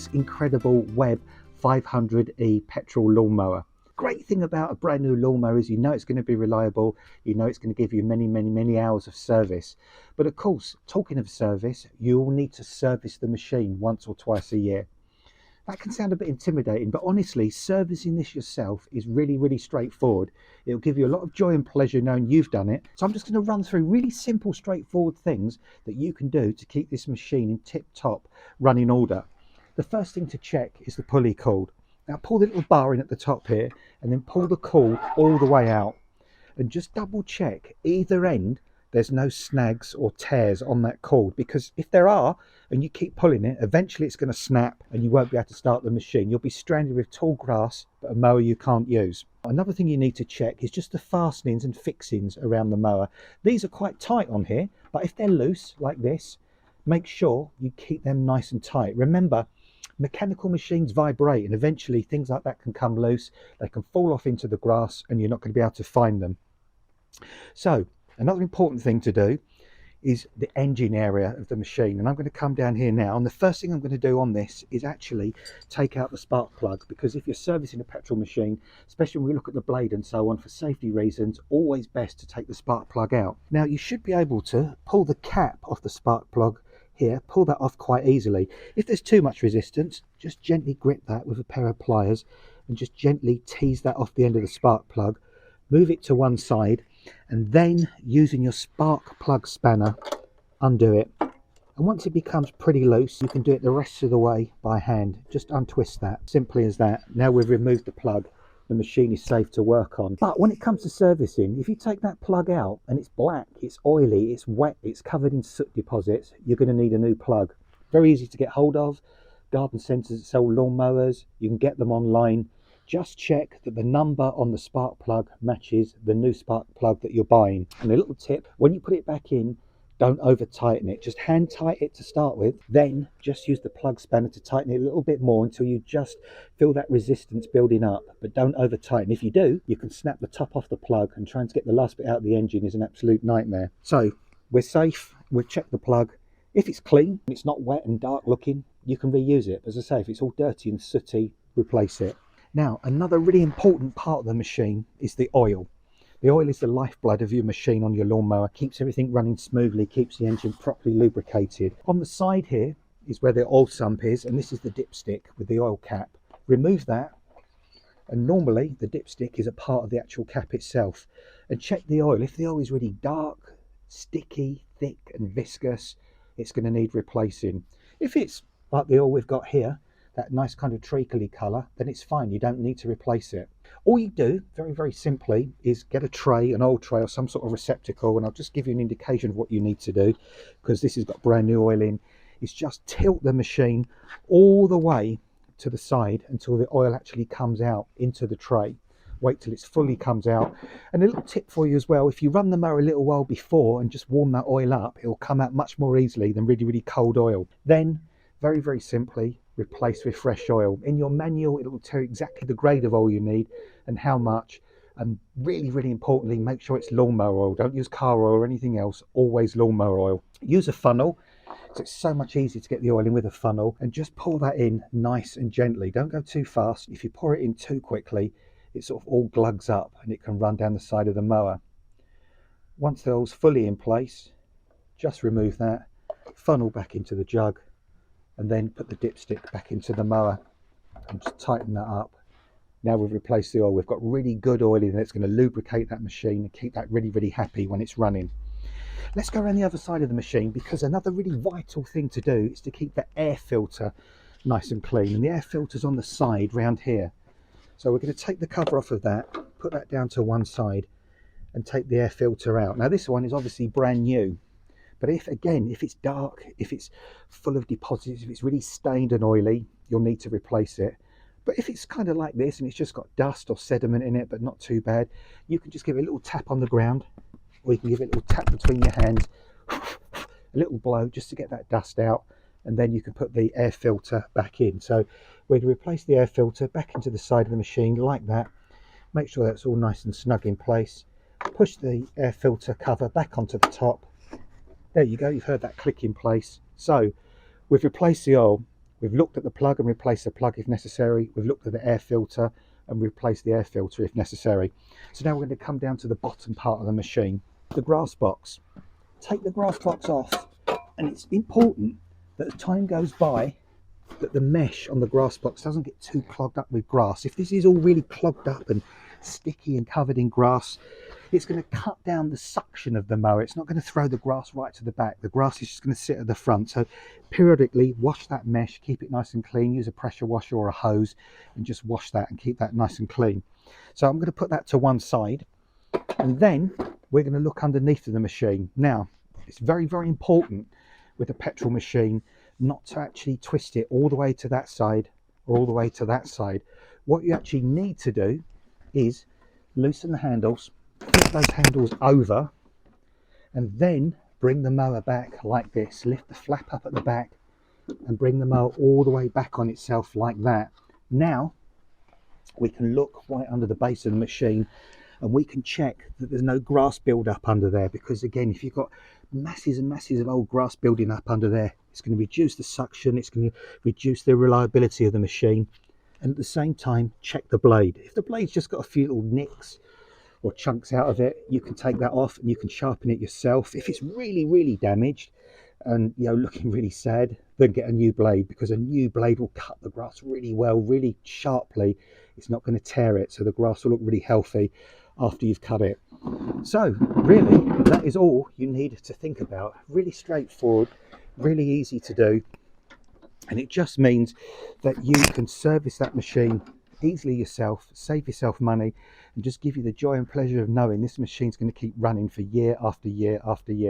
this incredible Webb 500E petrol lawnmower. Great thing about a brand new lawnmower is you know it's going to be reliable, you know it's going to give you many hours of service. But of course, talking of service, you'll need to service the machine once or twice a year. That can sound a bit intimidating, but honestly, servicing this yourself is really straightforward. It'll give you a lot of joy and pleasure knowing you've done it. So I'm just going to run through really simple, straightforward things that you can do to keep this machine in tip-top running order. The first thing to check is the pulley cord. Now pull the little bar in at the top here and then pull the cord all the way out and just double check either end there's no snags or tears on that cord, because if there are and you keep pulling it, eventually it's going to snap and you won't be able to start the machine. You'll be stranded with tall grass but a mower you can't use. Another thing you need to check is just the fastenings and fixings around the mower. These are quite tight on here, but if they're loose like this, make sure you keep them nice and tight. Remember, mechanical machines vibrate and eventually things like that can come loose. They can fall off into the grass and you're not going to be able to find them. So another important thing to do is the engine area of the machine, and I'm going to come down here now, and the first thing I'm going to do on this is actually take out the spark plug, because if you're servicing a petrol machine, especially when we look at the blade and so on, for safety reasons, always best to take the spark plug out. Now you should be able to pull the cap off the spark plug here, pull that off quite easily. If there's too much resistance, just gently grip that with a pair of pliers and just gently tease that off the end of the spark plug, move it to one side, and then using your spark plug spanner, undo it. And once it becomes pretty loose, you can do it the rest of the way by hand. Just untwist that, simply as that. Now we've removed the plug, the machine is safe to work on. But when it comes to servicing, if you take that plug out and it's black, it's oily, it's wet, it's covered in soot deposits, you're going to need a new plug. Very easy to get hold of. Garden centres that sell lawnmowers, you can get them online. Just check that the number on the spark plug matches the new spark plug that you're buying. And a little tip, when you put it back in, don't over tighten it. Just hand tighten it to start with, then just use the plug spanner to tighten it a little bit more until you just feel that resistance building up, but don't over tighten. If you do, you can snap the top off the plug, and trying to get the last bit out of the engine is an absolute nightmare. So we're safe, we've checked the plug. If it's clean, it's not wet and dark looking, you can reuse it. As I say, if it's all dirty and sooty, replace it. Now, another really important part of the machine is the oil. The oil is the lifeblood of your machine on your lawnmower, keeps everything running smoothly, keeps the engine properly lubricated. On the side here is where the oil sump is, and this is the dipstick with the oil cap. Remove that, and normally the dipstick is a part of the actual cap itself. And check the oil. If the oil is really dark, sticky, thick and viscous, it's going to need replacing. If it's like the oil we've got here, that nice kind of treacly colour, then it's fine, you don't need to replace it. All you do, very simply, is get a tray, an oil tray or some sort of receptacle, and I'll just give you an indication of what you need to do, because this has got brand new oil in, is just tilt the machine all the way to the side until the oil actually comes out into the tray. Wait till it's fully comes out. And a little tip for you as well, if you run the mower a little while before and just warm that oil up, it will come out much more easily than really cold oil. Then, very simply, replace with fresh oil. In your manual, it will tell you exactly the grade of oil you need and how much. And really importantly, make sure it's lawnmower oil. Don't use car oil or anything else. Always lawnmower oil. Use a funnel. So it's so much easier to get the oil in with a funnel, and just pour that in nice and gently. Don't go too fast. If you pour it in too quickly, it sort of all glugs up and it can run down the side of the mower. Once the oil's fully in place, just remove that, funnel back into the jug, and then put the dipstick back into the mower and just tighten that up. Now we've replaced the oil, we've got really good oil in it. It's going to lubricate that machine and keep that really happy when it's running. Let's go around the other side of the machine, because another really vital thing to do is to keep the air filter nice and clean. And the air filter's on the side round here. So we're going to take the cover off of that, put that down to one side and take the air filter out. Now this one is obviously brand new. But if it's dark, if it's full of deposits, if it's really stained and oily, you'll need to replace it. But if it's kind of like this and it's just got dust or sediment in it, but not too bad, you can just give it a little tap on the ground, or you can give it a little tap between your hands, a little blow just to get that dust out, and then you can put the air filter back in. So we're going to replace the air filter back into the side of the machine like that. Make sure that's all nice and snug in place. Push the air filter cover back onto the top. There you go, you've heard that click in place. So we've replaced the oil. We've looked at the plug and replaced the plug if necessary. We've looked at the air filter and replaced the air filter if necessary. So now we're going to come down to the bottom part of the machine, the grass box. Take the grass box off, and it's important that as time goes by that the mesh on the grass box doesn't get too clogged up with grass. If this is all really clogged up and sticky and covered in grass, it's going to cut down the suction of the mower. It's not going to throw the grass right to the back. The grass is just going to sit at the front. So periodically wash that mesh, keep it nice and clean. Use a pressure washer or a hose and just wash that and keep that nice and clean. So I'm going to put that to one side, and then we're going to look underneath of the machine. Now, it's very, very important with a petrol machine not to actually twist it all the way to that side or all the way to that side. What you actually need to do is loosen the handles, flip those handles over, and then bring the mower back like this. Lift the flap up at the back and bring the mower all the way back on itself like that. Now we can look right under the base of the machine and we can check that there's no grass build up under there, because again, if you've got masses and masses of old grass building up under there, it's going to reduce the suction, it's going to reduce the reliability of the machine. And at the same time, check the blade. If the blade's just got a few little nicks or chunks out of it, you can take that off and you can sharpen it yourself. If it's really, really damaged and looking really sad, then get a new blade, because a new blade will cut the grass really well, really sharply. It's not going to tear it, so the grass will look really healthy after you've cut it. So really, that is all you need to think about. Really straightforward, really easy to do, and it just means that you can service that machine easily yourself, save yourself money, and just give you the joy and pleasure of knowing this machine's going to keep running for year after year after year.